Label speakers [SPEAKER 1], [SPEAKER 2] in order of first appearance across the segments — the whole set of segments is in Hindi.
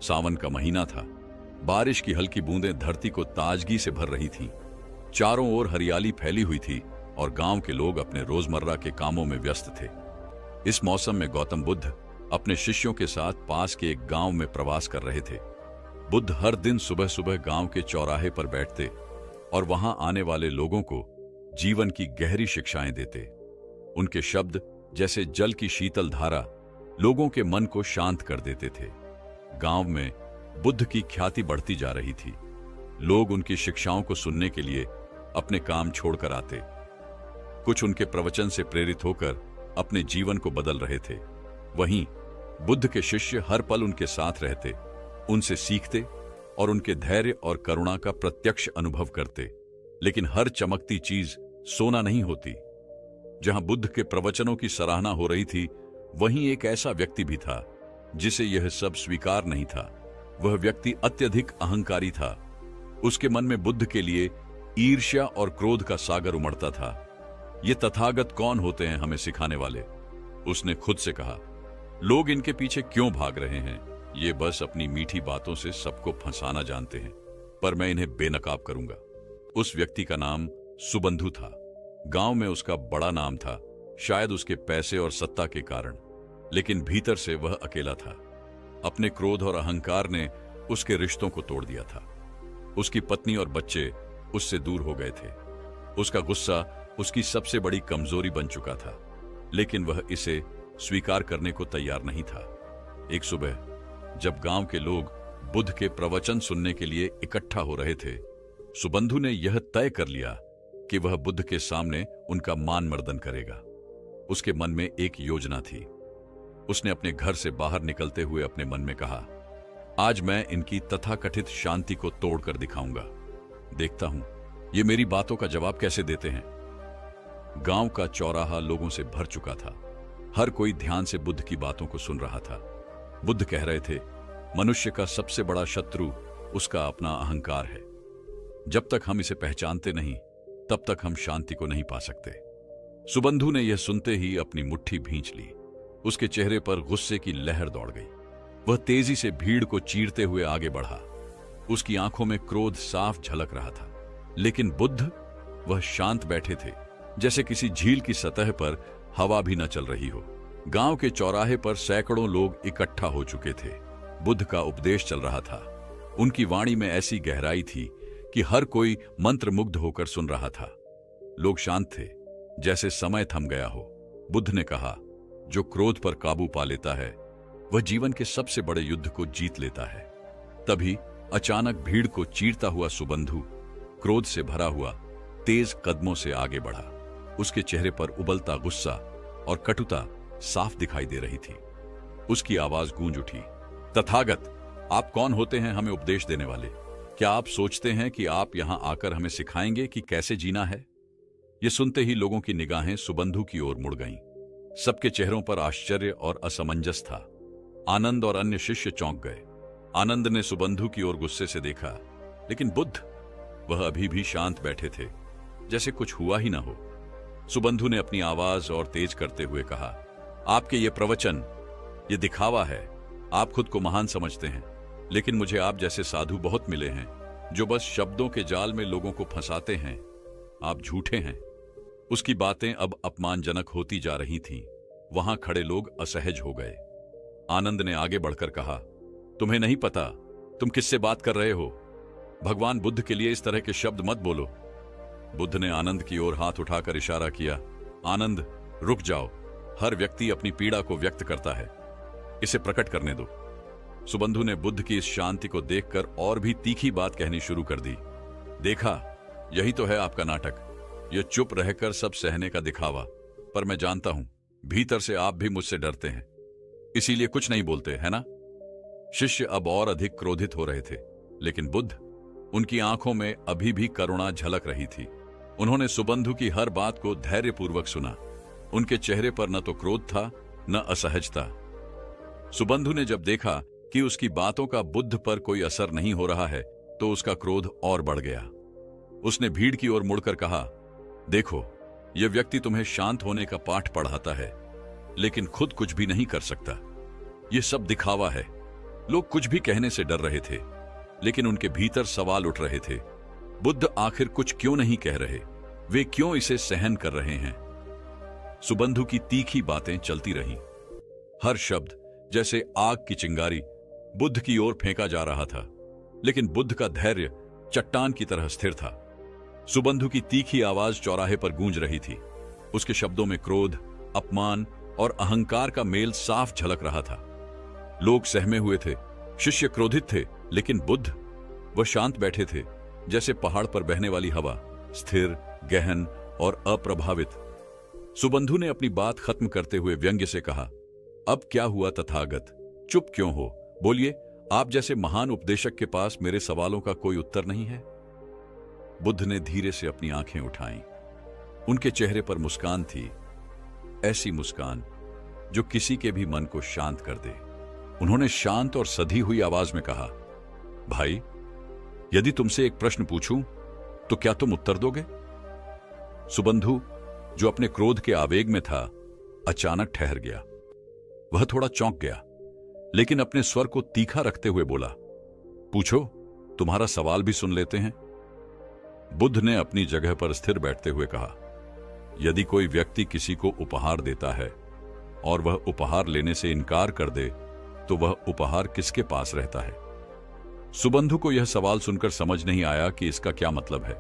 [SPEAKER 1] सावन का महीना था। बारिश की हल्की बूंदें धरती को ताजगी से भर रही थीं। चारों ओर हरियाली फैली हुई थी और गांव के लोग अपने रोजमर्रा के कामों में व्यस्त थे। इस मौसम में गौतम बुद्ध अपने शिष्यों के साथ पास के एक गांव में प्रवास कर रहे थे। बुद्ध हर दिन सुबह सुबह गांव के चौराहे पर बैठते और वहां आने वाले लोगों को जीवन की गहरी शिक्षाएं देते। उनके शब्द जैसे जल की शीतल धारा लोगों के मन को शांत कर देते थे। गांव में बुद्ध की ख्याति बढ़ती जा रही थी। लोग उनकी शिक्षाओं को सुनने के लिए अपने काम छोड़कर आते। कुछ उनके प्रवचन से प्रेरित होकर अपने जीवन को बदल रहे थे। वहीं बुद्ध के शिष्य हर पल उनके साथ रहते, उनसे सीखते और उनके धैर्य और करुणा का प्रत्यक्ष अनुभव करते। लेकिन हर चमकती चीज सोना नहीं होती। जहां बुद्ध के प्रवचनों की सराहना हो रही थी, वहीं एक ऐसा व्यक्ति भी था जिसे यह सब स्वीकार नहीं था। वह व्यक्ति अत्यधिक अहंकारी था। उसके मन में बुद्ध के लिए ईर्ष्या और क्रोध का सागर उमड़ता था। ये तथागत कौन होते हैं हमें सिखाने वाले? उसने खुद से कहा। लोग इनके पीछे क्यों भाग रहे हैं? ये बस अपनी मीठी बातों से सबको फंसाना जानते हैं, पर मैं इन्हें बेनकाब करूंगा। उस व्यक्ति का नाम सुबंधु था। गांव में उसका बड़ा नाम था, शायद उसके पैसे और सत्ता के कारण, लेकिन भीतर से वह अकेला था। अपने क्रोध और अहंकार ने उसके रिश्तों को तोड़ दिया था। उसकी पत्नी और बच्चे उससे दूर हो गए थे। उसका गुस्सा उसकी सबसे बड़ी कमजोरी बन चुका था, लेकिन वह इसे स्वीकार करने को तैयार नहीं था। एक सुबह जब गांव के लोग बुद्ध के प्रवचन सुनने के लिए इकट्ठा हो रहे थे, सुबंधु ने यह तय कर लिया कि वह बुद्ध के सामने उनका मान मर्दन करेगा। उसके मन में एक योजना थी। उसने अपने घर से बाहर निकलते हुए अपने मन में कहा, आज मैं इनकी तथाकथित शांति को तोड़कर दिखाऊंगा। देखता हूं ये मेरी बातों का जवाब कैसे देते हैं। गांव का चौराहा लोगों से भर चुका था। हर कोई ध्यान से बुद्ध की बातों को सुन रहा था। बुद्ध कह रहे थे, मनुष्य का सबसे बड़ा शत्रु उसका अपना अहंकार है। जब तक हम इसे पहचानते नहीं, तब तक हम शांति को नहीं पा सकते। सुबंधु ने यह सुनते ही अपनी मुट्ठी भींच ली। उसके चेहरे पर गुस्से की लहर दौड़ गई। वह तेजी से भीड़ को चीरते हुए आगे बढ़ा। उसकी आंखों में क्रोध साफ झलक रहा था। लेकिन बुद्ध, वह शांत बैठे थे, जैसे किसी झील की सतह पर हवा भी न चल रही हो। गांव के चौराहे पर सैकड़ों लोग इकट्ठा हो चुके थे। बुद्ध का उपदेश चल रहा था। उनकी वाणी में ऐसी गहराई थी कि हर कोई मंत्रमुग्ध होकर सुन रहा था। लोग शांत थे, जैसे समय थम गया हो। बुद्ध ने कहा, जो क्रोध पर काबू पा लेता है, वह जीवन के सबसे बड़े युद्ध को जीत लेता है। तभी अचानक भीड़ को चीरता हुआ सुबंधु क्रोध से भरा हुआ तेज कदमों से आगे बढ़ा। उसके चेहरे पर उबलता गुस्सा और कटुता साफ दिखाई दे रही थी। उसकी आवाज गूंज उठी, तथागत, आप कौन होते हैं हमें उपदेश देने वाले? क्या आप सोचते हैं कि आप यहां आकर हमें सिखाएंगे कि कैसे जीना है? यह सुनते ही लोगों की निगाहें सुबंधु की ओर मुड़ गईं। सबके चेहरों पर आश्चर्य और असमंजस था। आनंद और अन्य शिष्य चौंक गए। आनंद ने सुबंधु की ओर गुस्से से देखा, लेकिन बुद्ध, वह अभी भी शांत बैठे थे, जैसे कुछ हुआ ही ना हो। सुबंधु ने अपनी आवाज और तेज करते हुए कहा, आपके ये प्रवचन, ये दिखावा है। आप खुद को महान समझते हैं, लेकिन मुझे आप जैसे साधु बहुत मिले हैं जो बस शब्दों के जाल में लोगों को फंसाते हैं। आप झूठे हैं। उसकी बातें अब अपमानजनक होती जा रही थीं। वहां खड़े लोग असहज हो गए। आनंद ने आगे बढ़कर कहा, तुम्हें नहीं पता तुम किससे बात कर रहे हो? भगवान बुद्ध के लिए इस तरह के शब्द मत बोलो। बुद्ध ने आनंद की ओर हाथ उठाकर इशारा किया, आनंद, रुक जाओ। हर व्यक्ति अपनी पीड़ा को व्यक्त करता है, इसे प्रकट करने दो। सुबंधु ने बुद्ध की इस शांति को देखकर और भी तीखी बात कहनी शुरू कर दी। देखा, यही तो है आपका नाटक, यह चुप रहकर सब सहने का दिखावा। पर मैं जानता हूं, भीतर से आप भी मुझसे डरते हैं, इसीलिए कुछ नहीं बोलते, है ना? शिष्य अब और अधिक क्रोधित हो रहे थे, लेकिन बुद्ध, उनकी आंखों में अभी भी करुणा झलक रही थी। उन्होंने सुबंधु की हर बात को धैर्यपूर्वक सुना। उनके चेहरे पर न तो क्रोध था, न असहजता। सुबंधु ने जब देखा कि उसकी बातों का बुद्ध पर कोई असर नहीं हो रहा है, तो उसका क्रोध और बढ़ गया। उसने भीड़ की ओर मुड़कर कहा, देखो, यह व्यक्ति तुम्हें शांत होने का पाठ पढ़ाता है, लेकिन खुद कुछ भी नहीं कर सकता। यह सब दिखावा है। लोग कुछ भी कहने से डर रहे थे, लेकिन उनके भीतर सवाल उठ रहे थे। बुद्ध आखिर कुछ क्यों नहीं कह रहे? वे क्यों इसे सहन कर रहे हैं? सुबंधु की तीखी बातें चलती रहीं। हर शब्द जैसे आग की चिंगारी बुद्ध की ओर फेंका जा रहा था, लेकिन बुद्ध का धैर्य चट्टान की तरह स्थिर था। सुबंधु की तीखी आवाज चौराहे पर गूंज रही थी। उसके शब्दों में क्रोध, अपमान और अहंकार का मेल साफ झलक रहा था। लोग सहमे हुए थे, शिष्य क्रोधित थे, लेकिन बुद्ध, वह शांत बैठे थे, जैसे पहाड़ पर बहने वाली हवा, स्थिर, गहन और अप्रभावित। सुबंधु ने अपनी बात खत्म करते हुए व्यंग्य से कहा, अब क्या हुआ तथागत? चुप क्यों हो? बोलिए, आप जैसे महान उपदेशक के पास मेरे सवालों का कोई उत्तर नहीं है? बुद्ध ने धीरे से अपनी आंखें उठाईं। उनके चेहरे पर मुस्कान थी, ऐसी मुस्कान जो किसी के भी मन को शांत कर दे। उन्होंने शांत और सधी हुई आवाज में कहा, भाई, यदि तुमसे एक प्रश्न पूछूं तो क्या तुम उत्तर दोगे? सुबंधु, जो अपने क्रोध के आवेग में था, अचानक ठहर गया। वह थोड़ा चौंक गया, लेकिन अपने स्वर को तीखा रखते हुए बोला, पूछो, तुम्हारा सवाल भी सुन लेते हैं। बुद्ध ने अपनी जगह पर स्थिर बैठते हुए कहा, यदि कोई व्यक्ति किसी को उपहार देता है और वह उपहार लेने से इनकार कर दे, तो वह उपहार किसके पास रहता है? सुबंधु को यह सवाल सुनकर समझ नहीं आया कि इसका क्या मतलब है।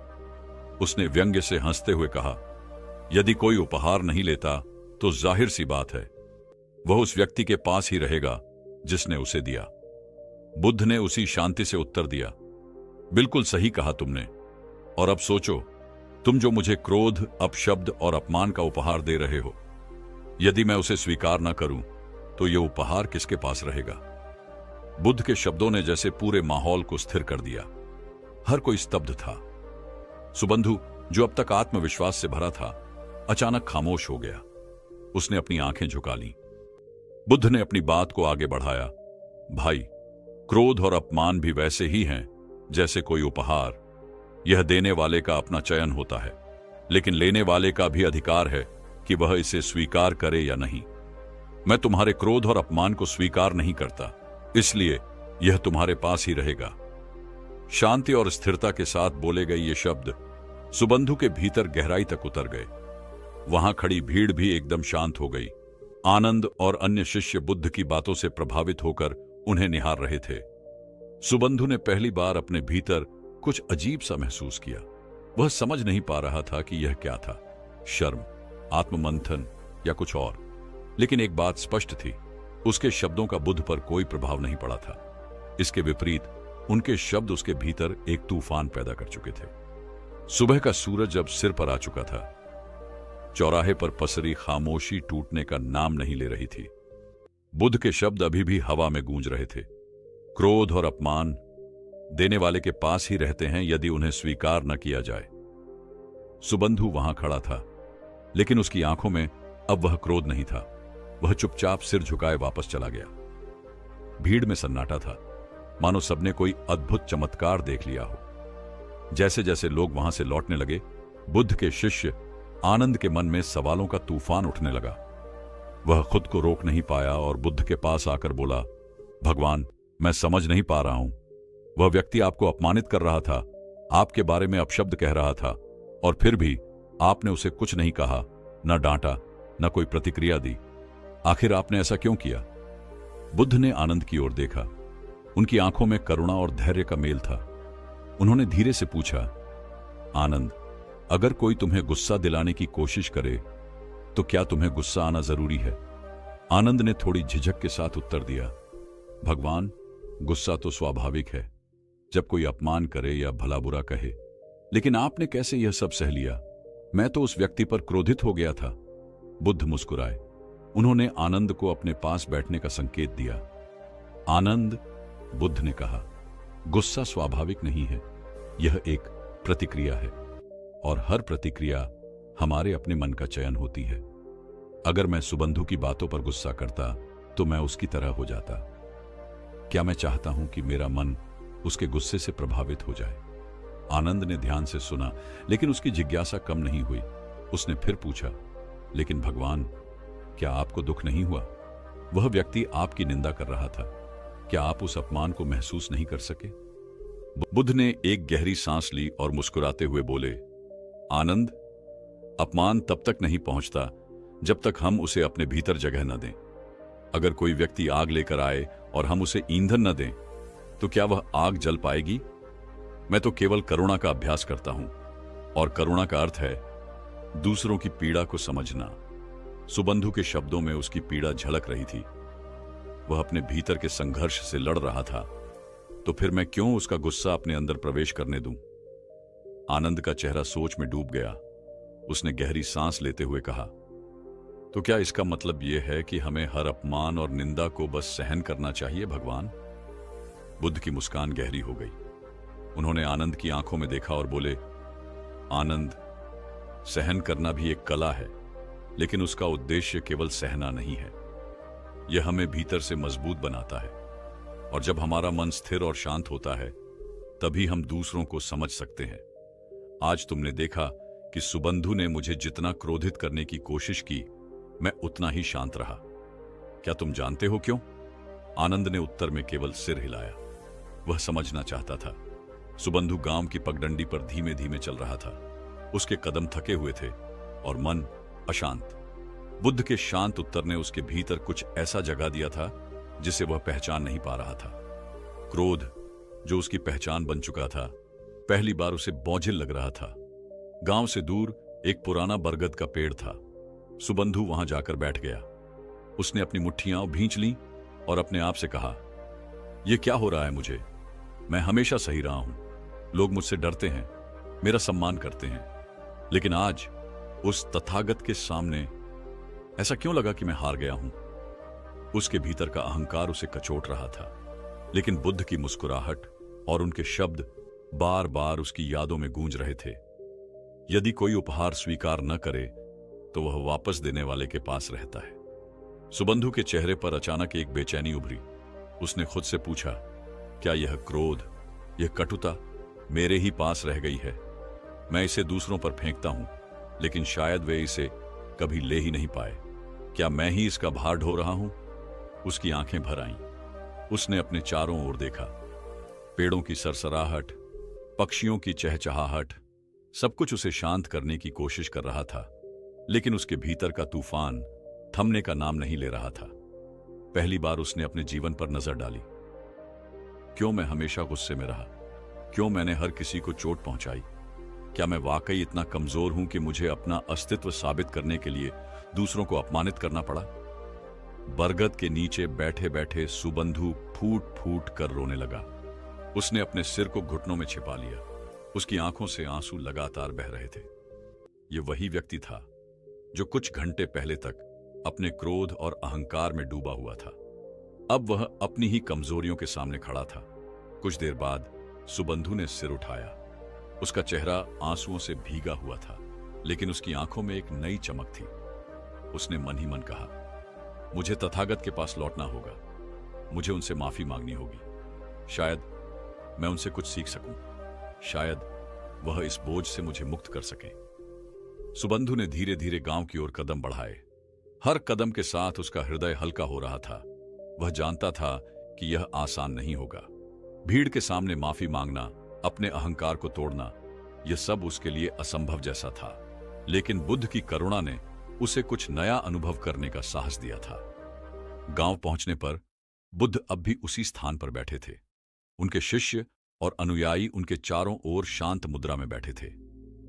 [SPEAKER 1] उसने व्यंग्य से हंसते हुए कहा, यदि कोई उपहार नहीं लेता तो जाहिर सी बात है, वह उस व्यक्ति के पास ही रहेगा जिसने उसे दिया। बुद्ध ने उसी शांति से उत्तर दिया, बिल्कुल सही कहा तुमने। और अब सोचो, तुम जो मुझे क्रोध, अपशब्द और अपमान का उपहार दे रहे हो, यदि मैं उसे स्वीकार न करूं तो यह उपहार किसके पास रहेगा? बुद्ध के शब्दों ने जैसे पूरे माहौल को स्थिर कर दिया। हर कोई स्तब्ध था। सुबंधु, जो अब तक आत्मविश्वास से भरा था, अचानक खामोश हो गया। उसने अपनी आंखें झुका लीं। बुद्ध ने अपनी बात को आगे बढ़ाया, भाई, क्रोध और अपमान भी वैसे ही हैं जैसे कोई उपहार। यह देने वाले का अपना चयन होता है, लेकिन लेने वाले का भी अधिकार है कि वह इसे स्वीकार करे या नहीं। मैं तुम्हारे क्रोध और अपमान को स्वीकार नहीं करता, इसलिए यह तुम्हारे पास ही रहेगा। शांति और स्थिरता के साथ बोले गए ये शब्द सुबंधु के भीतर गहराई तक उतर गए। वहां खड़ी भीड़ भी एकदम शांत हो गई। आनंद और अन्य शिष्य बुद्ध की बातों से प्रभावित होकर उन्हें निहार रहे थे। सुबंधु ने पहली बार अपने भीतर कुछ अजीब सा महसूस किया। वह समझ नहीं पा रहा था कि यह क्या था, शर्म, आत्ममंथन या कुछ और। लेकिन एक बात स्पष्ट थी, उसके शब्दों का बुद्ध पर कोई प्रभाव नहीं पड़ा था। इसके विपरीत उनके शब्द उसके भीतर एक तूफान पैदा कर चुके थे। सुबह का सूरज अब सिर पर आ चुका था। चौराहे पर पसरी खामोशी टूटने का नाम नहीं ले रही थी। बुद्ध के शब्द अभी भी हवा में गूंज रहे थे। क्रोध और अपमान देने वाले के पास ही रहते हैं यदि उन्हें स्वीकार न किया जाए। सुबंधु वहां खड़ा था, लेकिन उसकी आंखों में अब वह क्रोध नहीं था। वह चुपचाप सिर झुकाए वापस चला गया। भीड़ में सन्नाटा था, मानो सबने कोई अद्भुत चमत्कार देख लिया हो। जैसे जैसे लोग वहां से लौटने लगे, बुद्ध के शिष्य आनंद के मन में सवालों का तूफान उठने लगा। वह खुद को रोक नहीं पाया और बुद्ध के पास आकर बोला, भगवान, मैं समझ नहीं पा रहा हूं। वह व्यक्ति आपको अपमानित कर रहा था, आपके बारे में अपशब्द कह रहा था, और फिर भी आपने उसे कुछ नहीं कहा, न डांटा, न कोई प्रतिक्रिया दी। आखिर आपने ऐसा क्यों किया? बुद्ध ने आनंद की ओर देखा। उनकी आंखों में करुणा और धैर्य का मेल था। उन्होंने धीरे से पूछा, आनंद, अगर कोई तुम्हें गुस्सा दिलाने की कोशिश करे तो क्या तुम्हें गुस्सा आना जरूरी है? आनंद ने थोड़ी झिझक के साथ उत्तर दिया, भगवान, गुस्सा तो स्वाभाविक है जब कोई अपमान करे या भला बुरा कहे, लेकिन आपने कैसे यह सब सह लिया? मैं तो उस व्यक्ति पर क्रोधित हो गया था। बुद्ध मुस्कुराए। उन्होंने आनंद को अपने पास बैठने का संकेत दिया। आनंद, बुद्ध ने कहा, गुस्सा स्वाभाविक नहीं है, यह एक प्रतिक्रिया है, और हर प्रतिक्रिया हमारे अपने मन का चयन होती है। अगर मैं सुबंधु की बातों पर गुस्सा करता तो मैं उसकी तरह हो जाता। क्या मैं चाहता हूं कि मेरा मन उसके गुस्से से प्रभावित हो जाए? आनंद ने ध्यान से सुना, लेकिन उसकी जिज्ञासा कम नहीं हुई। उसने फिर पूछा, लेकिन भगवान, क्या आपको दुख नहीं हुआ? वह व्यक्ति आपकी निंदा कर रहा था, क्या आप उस अपमान को महसूस नहीं कर सके? बुद्ध ने एक गहरी सांस ली और मुस्कुराते हुए बोले, आनंद, अपमान तब तक नहीं पहुंचता जब तक हम उसे अपने भीतर जगह न दें। अगर कोई व्यक्ति आग लेकर आए और हम उसे ईंधन न दें, तो क्या वह आग जल पाएगी? मैं तो केवल करुणा का अभ्यास करता हूं, और करुणा का अर्थ है दूसरों की पीड़ा को समझना। सुबंधु के शब्दों में उसकी पीड़ा झलक रही थी। वह अपने भीतर के संघर्ष से लड़ रहा था, तो फिर मैं क्यों उसका गुस्सा अपने अंदर प्रवेश करने दूं? आनंद का चेहरा सोच में डूब गया। उसने गहरी सांस लेते हुए कहा, तो क्या इसका मतलब यह है कि हमें हर अपमान और निंदा को बस सहन करना चाहिए भगवान? बुद्ध की मुस्कान गहरी हो गई। उन्होंने आनंद की आंखों में देखा और बोले, आनंद, सहन करना भी एक कला है, लेकिन उसका उद्देश्य केवल सहना नहीं है। यह हमें भीतर से मजबूत बनाता है, और जब हमारा मन स्थिर और शांत होता है, तभी हम दूसरों को समझ सकते हैं। आज तुमने देखा कि सुबंधु ने मुझे जितना क्रोधित करने की कोशिश की, मैं उतना ही शांत रहा। क्या तुम जानते हो क्यों? आनंद ने उत्तर में केवल सिर हिलाया। वह समझना चाहता था। सुबंधु गांव की पगडंडी पर धीमे धीमे चल रहा था। उसके कदम थके हुए थे और मन अशांत। बुद्ध के शांत उत्तर ने उसके भीतर कुछ ऐसा जगा दिया था जिसे वह पहचान नहीं पा रहा था। क्रोध, जो उसकी पहचान बन चुका था, पहली बार उसे बोझिल लग रहा था। गांव से दूर एक पुराना बरगद का पेड़ था। सुबंधु वहां जाकर बैठ गया। उसने अपनी मुट्ठियां भींच लीं और अपने आप से कहा, यह क्या हो रहा है मुझे? मैं हमेशा सही रहा हूं। लोग मुझसे डरते हैं, मेरा सम्मान करते हैं, लेकिन आज उस तथागत के सामने ऐसा क्यों लगा कि मैं हार गया हूं? उसके भीतर का अहंकार उसे कचोट रहा था, लेकिन बुद्ध की मुस्कुराहट और उनके शब्द बार बार उसकी यादों में गूंज रहे थे। यदि कोई उपहार स्वीकार न करे, तो वह वापस देने वाले के पास रहता है। सुबंधु के चेहरे पर अचानक एक बेचैनी उभरी। उसने खुद से पूछा, क्या यह क्रोध, यह कटुता मेरे ही पास रह गई है? मैं इसे दूसरों पर फेंकता हूं, लेकिन शायद वे इसे कभी ले ही नहीं पाए। क्या मैं ही इसका भार ढो रहा हूं? उसकी आंखें भर आईं। उसने अपने चारों ओर देखा। पेड़ों की सरसराहट, पक्षियों की चहचहाहट, सब कुछ उसे शांत करने की कोशिश कर रहा था, लेकिन उसके भीतर का तूफान थमने का नाम नहीं ले रहा था। पहली बार उसने अपने जीवन पर नजर डाली। क्यों मैं हमेशा गुस्से में रहा? क्यों मैंने हर किसी को चोट पहुंचाई? क्या मैं वाकई इतना कमजोर हूं कि मुझे अपना अस्तित्व साबित करने के लिए दूसरों को अपमानित करना पड़ा? बरगद के नीचे बैठे बैठे सुबंधु फूट फूट कर रोने लगा। उसने अपने सिर को घुटनों में छिपा लिया। उसकी आंखों से आंसू लगातार बह रहे थे। यह वही व्यक्ति था जो कुछ घंटे पहले तक अपने क्रोध और अहंकार में डूबा हुआ था। अब वह अपनी ही कमजोरियों के सामने खड़ा था। कुछ देर बाद सुबंधु ने सिर उठाया। उसका चेहरा आंसुओं से भीगा हुआ था, लेकिन उसकी आंखों में एक नई चमक थी। उसने मन ही मन कहा, मुझे तथागत के पास लौटना होगा। मुझे उनसे माफी मांगनी होगी। शायद मैं उनसे कुछ सीख सकूं। शायद वह इस बोझ से मुझे मुक्त कर सके। सुबंधु ने धीरे धीरे गांव की ओर कदम बढ़ाए। हर कदम के साथ उसका हृदय हल्का हो रहा था। वह जानता था कि यह आसान नहीं होगा। भीड़ के सामने माफी मांगना, अपने अहंकार को तोड़ना, यह सब उसके लिए असंभव जैसा था। लेकिन बुद्ध की करुणा ने उसे कुछ नया अनुभव करने का साहस दिया था। गांव पहुंचने पर बुद्ध अब भी उसी स्थान पर बैठे थे। उनके शिष्य और अनुयायी उनके चारों ओर शांत मुद्रा में बैठे थे।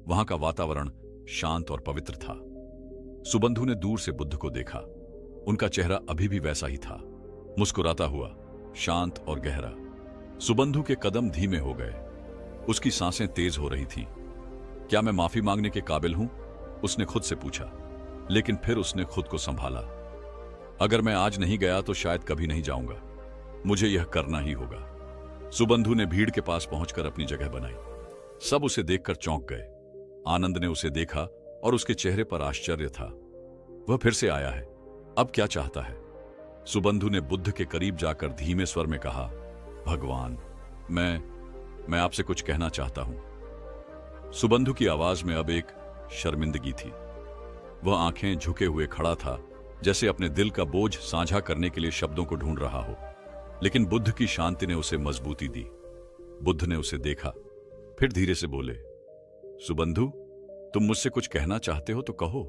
[SPEAKER 1] वहां का वातावरण शांत और पवित्र था। सुबंधु ने दूर से बुद्ध को देखा। उनका चेहरा अभी भी वैसा ही था, मुस्कुराता हुआ, शांत और गहरा। सुबंधु के कदम धीमे हो गए। उसकी सांसें तेज हो रही थीं। क्या मैं माफी मांगने के काबिल हूं? उसने खुद से पूछा, लेकिन फिर उसने खुद को संभाला। अगर मैं आज नहीं गया तो शायद कभी नहीं जाऊंगा। मुझे यह करना ही होगा। सुबंधु ने भीड़ के पास पहुंचकर अपनी जगह बनाई। सब उसे देखकर चौंक गए। आनंद ने उसे देखा और उसके चेहरे पर आश्चर्य था। वह फिर से आया है, अब क्या चाहता है? सुबंधु ने बुद्ध के करीब जाकर धीमे स्वर में कहा, भगवान, मैं आपसे कुछ कहना चाहता हूं। सुबंधु की आवाज में अब एक शर्मिंदगी थी। वह आंखें झुके हुए खड़ा था, जैसे अपने दिल का बोझ साझा करने के लिए शब्दों को ढूंढ रहा हो। लेकिन बुद्ध की शांति ने उसे मजबूती दी। बुद्ध ने उसे देखा, फिर धीरे से बोले, सुबंधु, तुम मुझसे कुछ कहना चाहते हो तो कहो।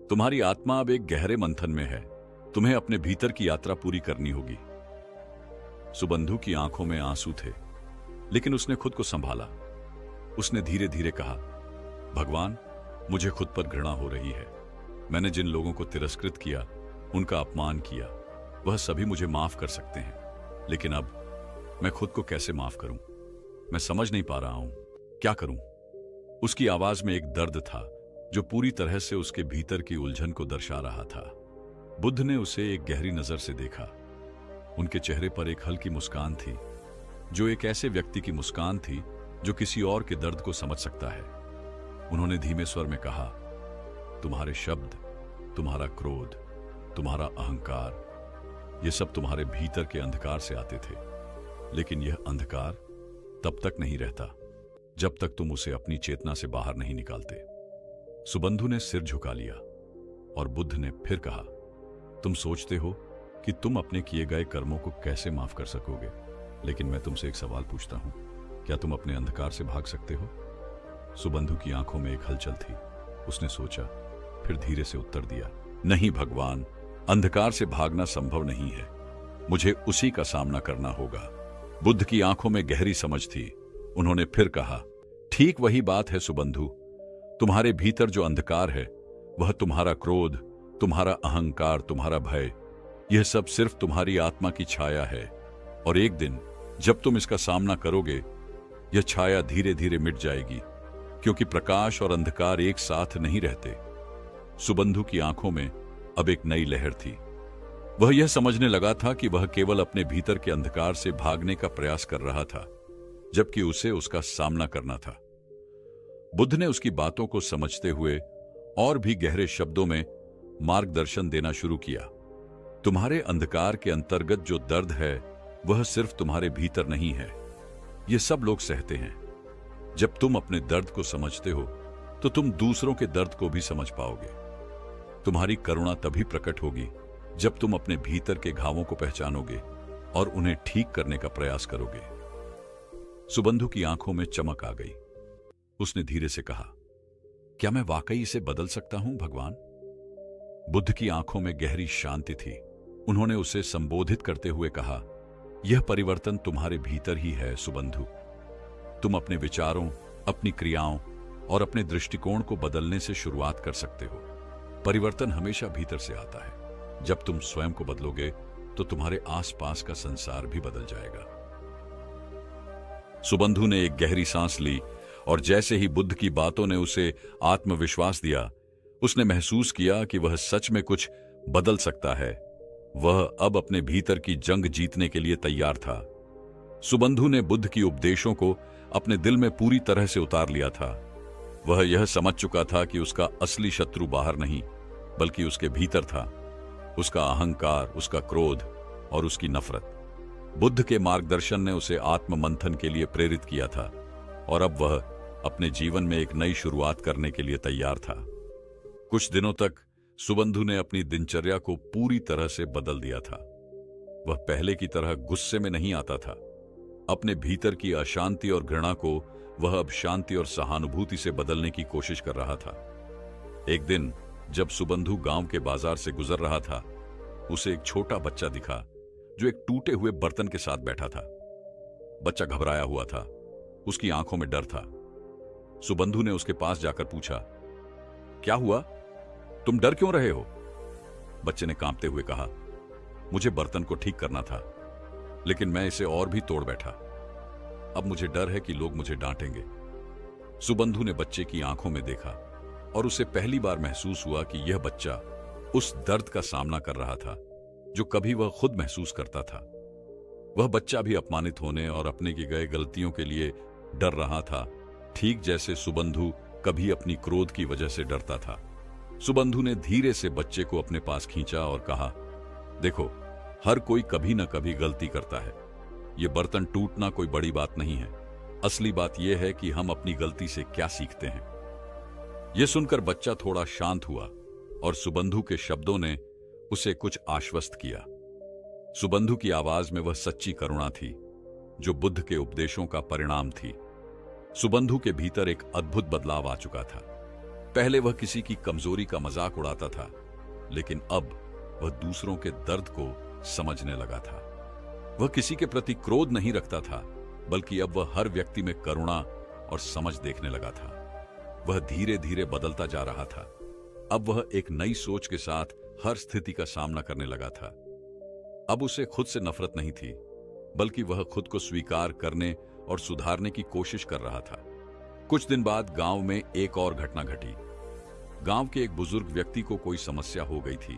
[SPEAKER 1] तुम्हारी आत्मा अब एक गहरे मंथन में है, तुम्हें अपने भीतर की यात्रा पूरी करनी होगी। सुबंधु की आंखों में आंसू थे, लेकिन उसने खुद को संभाला। उसने धीरे धीरे कहा, भगवान, मुझे खुद पर घृणा हो रही है। मैंने जिन लोगों को तिरस्कृत किया, उनका अपमान किया, वह सभी मुझे माफ कर सकते हैं, लेकिन अब मैं खुद को कैसे माफ करूं? मैं समझ नहीं पा रहा हूं, क्या करूं? उसकी आवाज में एक दर्द था जो पूरी तरह से उसके भीतर की उलझन को दर्शा रहा था। बुद्ध ने उसे एक गहरी नजर से देखा। उनके चेहरे पर एक हल्की मुस्कान थी, जो एक ऐसे व्यक्ति की मुस्कान थी जो किसी और के दर्द को समझ सकता है। उन्होंने धीमे स्वर में कहा, तुम्हारे शब्द, तुम्हारा क्रोध, तुम्हारा अहंकार, ये सब तुम्हारे भीतर के अंधकार से आते थे, लेकिन यह अंधकार तब तक नहीं रहता जब तक तुम उसे अपनी चेतना से बाहर नहीं निकालते। सुबंधु ने सिर झुका लिया और बुद्ध ने फिर कहा, तुम सोचते हो कि तुम अपने किए गए कर्मों को कैसे माफ कर सकोगे, लेकिन मैं तुमसे एक सवाल पूछता हूं, क्या तुम अपने अंधकार से भाग सकते हो? सुबंधु की आंखों में एक हलचल थी। उसने सोचा, फिर धीरे से उत्तर दिया, नहीं भगवान, अंधकार से भागना संभव नहीं है, मुझे उसी का सामना करना होगा। बुद्ध की आंखों में गहरी समझ थी। उन्होंने फिर कहा, ठीक वही बात है सुबंधु, तुम्हारे भीतर जो अंधकार है, वह तुम्हारा क्रोध, तुम्हारा अहंकार, तुम्हारा भय, यह सब सिर्फ तुम्हारी आत्मा की छाया है, और एक दिन जब तुम इसका सामना करोगे, यह छाया धीरे धीरे मिट जाएगी, क्योंकि प्रकाश और अंधकार एक साथ नहीं रहते। सुबंधु की आंखों में अब एक नई लहर थी। वह यह समझने लगा था कि वह केवल अपने भीतर के अंधकार से भागने का प्रयास कर रहा था, जबकि उसे उसका सामना करना था। बुद्ध ने उसकी बातों को समझते हुए और भी गहरे शब्दों में मार्गदर्शन देना शुरू किया। तुम्हारे अंधकार के अंतर्गत जो दर्द है, वह सिर्फ तुम्हारे भीतर नहीं है, यह सब लोग सहते हैं। जब तुम अपने दर्द को समझते हो, तो तुम दूसरों के दर्द को भी समझ पाओगे। तुम्हारी करुणा तभी प्रकट होगी जब तुम अपने भीतर के घावों को पहचानोगे और उन्हें ठीक करने का प्रयास करोगे। सुबंधु की आंखों में चमक आ गई। उसने धीरे से कहा, क्या मैं वाकई इसे बदल सकता हूं भगवान? बुद्ध की आंखों में गहरी शांति थी। उन्होंने उसे संबोधित करते हुए कहा, यह परिवर्तन तुम्हारे भीतर ही है सुबंधु। तुम अपने विचारों, अपनी क्रियाओं और अपने दृष्टिकोण को बदलने से शुरुआत कर सकते हो। परिवर्तन हमेशा भीतर से आता है। जब तुम स्वयं को बदलोगे, तो तुम्हारे आसपास का संसार भी बदल जाएगा। सुबंधु ने एक गहरी सांस ली, और जैसे ही बुद्ध की बातों ने उसे आत्मविश्वास दिया, उसने महसूस किया कि वह सच में कुछ बदल सकता है। वह अब अपने भीतर की जंग जीतने के लिए तैयार था। सुबंधु ने बुद्ध की उपदेशों को अपने दिल में पूरी तरह से उतार लिया था। वह यह समझ चुका था कि उसका असली शत्रु बाहर नहीं, बल्कि उसके भीतर था। उसका अहंकार, उसका क्रोध और उसकी नफरत। बुद्ध के मार्गदर्शन ने उसे आत्म मंथन के लिए प्रेरित किया था, और अब वह अपने जीवन में एक नई शुरुआत करने के लिए तैयार था। कुछ दिनों तक सुबंधु ने अपनी दिनचर्या को पूरी तरह से बदल दिया था। वह पहले की तरह गुस्से में नहीं आता था। अपने भीतर की अशांति और घृणा को वह अब शांति और सहानुभूति से बदलने की कोशिश कर रहा था। एक दिन जब सुबंधु गांव के बाजार से गुजर रहा था, उसे एक छोटा बच्चा दिखा जो एक टूटे हुए बर्तन के साथ बैठा था। बच्चा घबराया हुआ था, उसकी आंखों में डर था। सुबंधु ने उसके पास जाकर पूछा, क्या हुआ? तुम डर क्यों रहे हो? बच्चे ने कांपते हुए कहा, मुझे बर्तन को ठीक करना था, लेकिन मैं इसे और भी तोड़ बैठा। अब मुझे डर है कि लोग मुझे डांटेंगे। सुबंधु ने बच्चे की आंखों में देखा, और उसे पहली बार महसूस हुआ कि यह बच्चा उस दर्द का सामना कर रहा था जो कभी वह खुद महसूस करता था। वह बच्चा भी अपमानित होने और अपने की गए गलतियों के लिए डर रहा था, ठीक जैसे सुबंधु कभी अपनी क्रोध की वजह से डरता था। सुबंधु ने धीरे से बच्चे को अपने पास खींचा और कहा, देखो, हर कोई कभी न कभी गलती करता है। यह बर्तन टूटना कोई बड़ी बात नहीं है। असली बात यह है कि हम अपनी गलती से क्या सीखते हैं। यह सुनकर बच्चा थोड़ा शांत हुआ, और सुबंधु के शब्दों ने उसे कुछ आश्वस्त किया। सुबंधु की आवाज में वह सच्ची करुणा थी जो बुद्ध के उपदेशों का परिणाम थी। सुबंधु के भीतर एक अद्भुत बदलाव आ चुका था। पहले वह किसी की कमजोरी का मजाक उड़ाता था, लेकिन अब वह दूसरों के दर्द को समझने लगा था। वह किसी के प्रति क्रोध नहीं रखता था, बल्कि अब वह हर व्यक्ति में करुणा और समझ देखने लगा था। वह धीरे धीरे बदलता जा रहा था। अब वह एक नई सोच के साथ हर स्थिति का सामना करने लगा था। अब उसे खुद से नफरत नहीं थी, बल्कि वह खुद को स्वीकार करने और सुधारने की कोशिश कर रहा था। कुछ दिन बाद गांव में एक और घटना घटी। गांव के एक बुजुर्ग व्यक्ति को कोई समस्या हो गई थी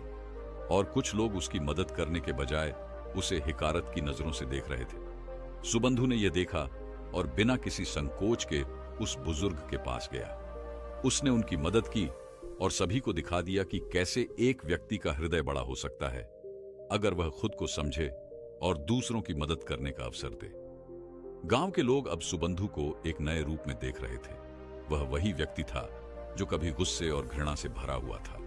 [SPEAKER 1] और कुछ लोग उसकी मदद करने के बजाय उसे हिकारत की नजरों से देख रहे थे। सुबंधु ने यह देखा और बिना किसी संकोच के उस बुजुर्ग के पास गया। उसने उनकी मदद की और सभी को दिखा दिया कि कैसे एक व्यक्ति का हृदय बड़ा हो सकता है अगर वह खुद को समझे और दूसरों की मदद करने का अवसर दे। गांव के लोग अब सुबंधु को एक नए रूप में देख रहे थे। वह वही व्यक्ति था जो कभी गुस्से और घृणा से भरा हुआ था,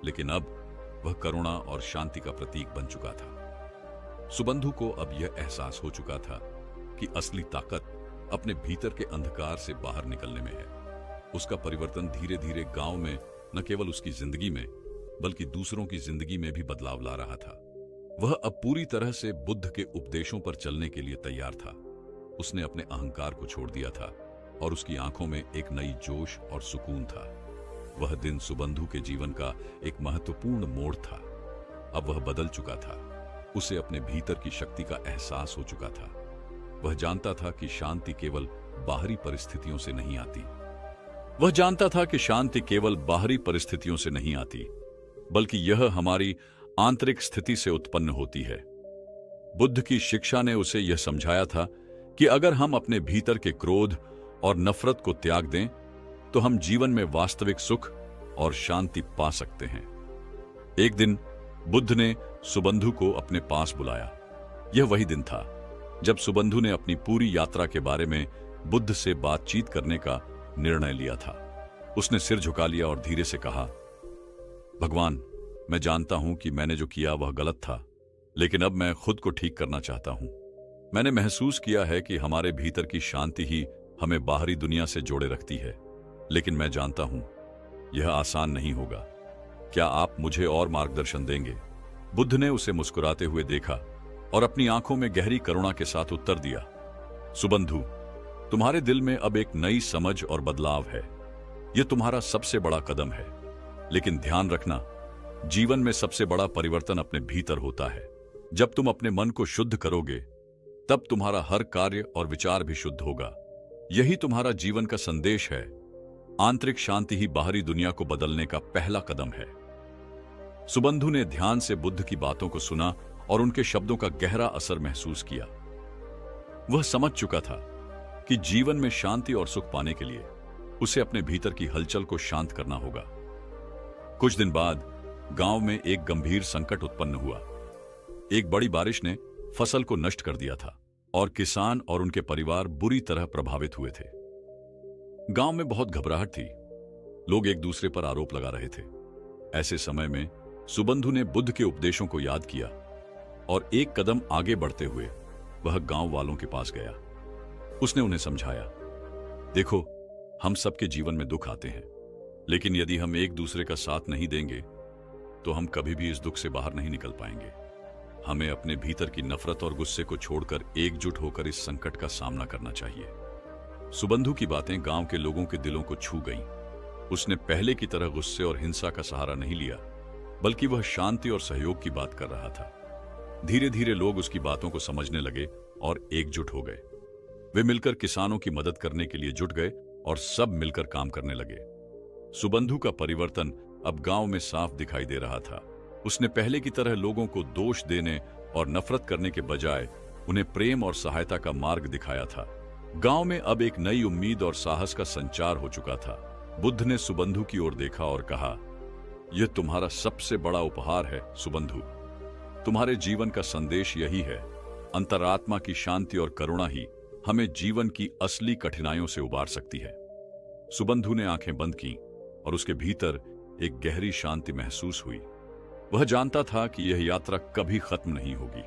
[SPEAKER 1] लेकिन अब वह करुणा और शांति का प्रतीक बन चुका था। सुबंधु को अब यह एहसास हो चुका था कि असली ताकत अपने भीतर के अंधकार से बाहर निकलने में है। उसका परिवर्तन धीरे धीरे गांव में न केवल उसकी जिंदगी में, बल्कि दूसरों की जिंदगी में भी बदलाव ला रहा था। वह अब पूरी तरह से बुद्ध के उपदेशों पर चलने के लिए तैयार था। उसने अपने अहंकार को छोड़ दिया था और उसकी आंखों में एक नई जोश और सुकून था। वह दिन सुबंधु के जीवन का एक महत्वपूर्ण मोड़ था। अब वह बदल चुका था। उसे अपने भीतर की शक्ति का एहसास हो चुका था। वह जानता था कि शांति केवल बाहरी परिस्थितियों से नहीं आती। वह जानता था कि शांति केवल बाहरी परिस्थितियों से नहीं आती, बल्कि यह हमारी आंतरिक स्थिति से उत्पन्न होती है। बुद्ध की शिक्षा ने उसे यह समझाया था कि अगर हम अपने भीतर के क्रोध और नफरत को त्याग दें, तो हम जीवन में वास्तविक सुख और शांति पा सकते हैं। एक दिन बुद्ध ने सुबंधु को अपने पास बुलाया। यह वही दिन था जब सुबंधु ने अपनी पूरी यात्रा के बारे में बुद्ध से बातचीत करने का निर्णय लिया था। उसने सिर झुका लिया और धीरे से कहा, भगवान, मैं जानता हूं कि मैंने जो किया वह गलत था, लेकिन अब मैं खुद को ठीक करना चाहता हूं। मैंने महसूस किया है कि हमारे भीतर की शांति ही हमें बाहरी दुनिया से जोड़े रखती है, लेकिन मैं जानता हूं यह आसान नहीं होगा। क्या आप मुझे और मार्गदर्शन देंगे? बुद्ध ने उसे मुस्कुराते हुए देखा और अपनी आंखों में गहरी करुणा के साथ उत्तर दिया, सुबंधु, तुम्हारे दिल में अब एक नई समझ और बदलाव है। यह तुम्हारा सबसे बड़ा कदम है, लेकिन ध्यान रखना, जीवन में सबसे बड़ा परिवर्तन अपने भीतर होता है। जब तुम अपने मन को शुद्ध करोगे, तब तुम्हारा हर कार्य और विचार भी शुद्ध होगा। यही तुम्हारा जीवन का संदेश है। आंतरिक शांति ही बाहरी दुनिया को बदलने का पहला कदम है। सुबंधु ने ध्यान से बुद्ध की बातों को सुना और उनके शब्दों का गहरा असर महसूस किया। वह समझ चुका था कि जीवन में शांति और सुख पाने के लिए उसे अपने भीतर की हलचल को शांत करना होगा। कुछ दिन बाद गांव में एक गंभीर संकट उत्पन्न हुआ। एक बड़ी बारिश ने फसल को नष्ट कर दिया था और किसान और उनके परिवार बुरी तरह प्रभावित हुए थे। गांव में बहुत घबराहट थी। लोग एक दूसरे पर आरोप लगा रहे थे। ऐसे समय में सुबंधु ने बुद्ध के उपदेशों को याद किया और एक कदम आगे बढ़ते हुए वह गांव वालों के पास गया। उसने उन्हें समझाया, देखो, हम सबके जीवन में दुख आते हैं, लेकिन यदि हम एक दूसरे का साथ नहीं देंगे तो हम कभी भी इस दुख से बाहर नहीं निकल पाएंगे। हमें अपने भीतर की नफरत और गुस्से को छोड़कर एकजुट होकर इस संकट का सामना करना चाहिए। सुबंधु की बातें गांव के लोगों के दिलों को छू गईं। उसने पहले की तरह गुस्से और हिंसा का सहारा नहीं लिया, बल्कि वह शांति और सहयोग की बात कर रहा था। धीरे धीरे लोग उसकी बातों को समझने लगे और एकजुट हो गए। वे मिलकर किसानों की मदद करने के लिए जुट गए और सब मिलकर काम करने लगे। सुबंधु का परिवर्तन अब गांव में साफ दिखाई दे रहा था। उसने पहले की तरह लोगों को दोष देने और नफरत करने के बजाय उन्हें प्रेम और सहायता का मार्ग दिखाया था। गांव में अब एक नई उम्मीद और साहस का संचार हो चुका था। बुद्ध ने सुबंधु की ओर देखा और कहा, यह तुम्हारा सबसे बड़ा उपहार है सुबंधु। तुम्हारे जीवन का संदेश यही है। अंतरात्मा की शांति और करुणा ही हमें जीवन की असली कठिनाइयों से उबार सकती है। सुबंधु ने आंखें बंद की और उसके भीतर एक गहरी शांति महसूस हुई। वह जानता था कि यह यात्रा कभी खत्म नहीं होगी।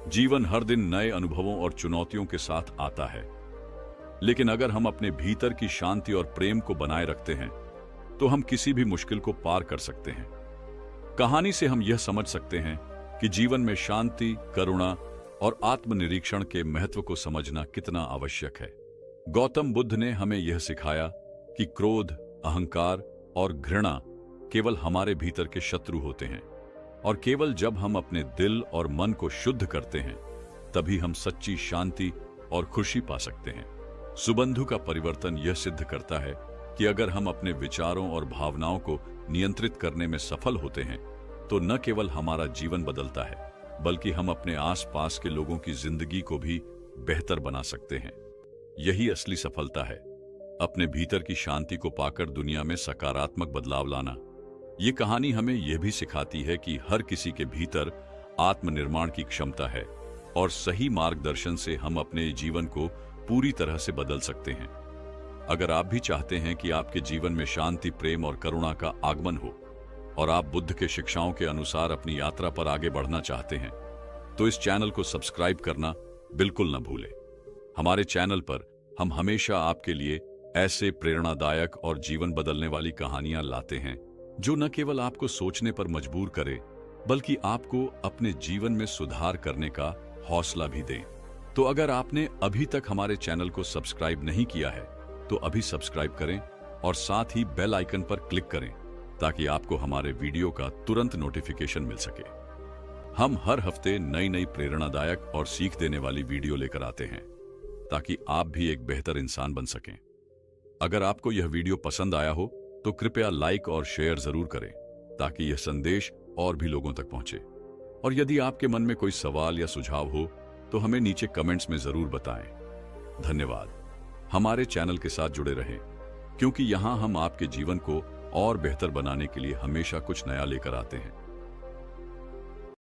[SPEAKER 1] जीवन हर दिन नए अनुभवों और चुनौतियों के साथ आता है, लेकिन अगर हम अपने भीतर की शांति और प्रेम को बनाए रखते हैं तो हम किसी भी मुश्किल को पार कर सकते हैं। कहानी से हम यह समझ सकते हैं कि जीवन में शांति, करुणा और आत्मनिरीक्षण के महत्व को समझना कितना आवश्यक है। गौतम बुद्ध ने हमें यह सिखाया कि क्रोध, अहंकार और घृणा केवल हमारे भीतर के शत्रु होते हैं, और केवल जब हम अपने दिल और मन को शुद्ध करते हैं तभी हम सच्ची शांति और खुशी पा सकते हैं। सुबंधु का परिवर्तन यह सिद्ध करता है कि अगर हम अपने विचारों और भावनाओं को नियंत्रित करने में सफल होते हैं तो न केवल हमारा जीवन बदलता है बल्कि हम अपने आसपास के लोगों की जिंदगी को भी बेहतर बना सकते हैं। यही असली सफलता है, अपने भीतर की शांति को पाकर दुनिया में सकारात्मक बदलाव लाना। ये कहानी हमें यह भी सिखाती है कि हर किसी के भीतर आत्मनिर्माण की क्षमता है और सही मार्गदर्शन से हम अपने जीवन को पूरी तरह से बदल सकते हैं। अगर आप भी चाहते हैं कि आपके जीवन में शांति, प्रेम और करुणा का आगमन हो और आप बुद्ध के शिक्षाओं के अनुसार अपनी यात्रा पर आगे बढ़ना चाहते हैं तो इस चैनल को सब्सक्राइब करना बिल्कुल न भूलें। हमारे चैनल पर हम हमेशा आपके लिए ऐसे प्रेरणादायक और जीवन बदलने वाली कहानियां लाते हैं जो न केवल आपको सोचने पर मजबूर करे बल्कि आपको अपने जीवन में सुधार करने का हौसला भी दें। तो अगर आपने अभी तक हमारे चैनल को सब्सक्राइब नहीं किया है तो अभी सब्सक्राइब करें और साथ ही बेल आइकन पर क्लिक करें ताकि आपको हमारे वीडियो का तुरंत नोटिफिकेशन मिल सके। हम हर हफ्ते नई नई प्रेरणादायक और सीख देने वाली वीडियो लेकर आते हैं ताकि आप भी एक बेहतर इंसान बन सकें। अगर आपको यह वीडियो पसंद आया हो तो कृपया लाइक और शेयर जरूर करें ताकि यह संदेश और भी लोगों तक पहुंचे। और यदि आपके मन में कोई सवाल या सुझाव हो तो हमें नीचे कमेंट्स में जरूर बताएं। धन्यवाद। हमारे चैनल के साथ जुड़े रहें क्योंकि यहां हम आपके जीवन को और बेहतर बनाने के लिए हमेशा कुछ नया लेकर आते हैं।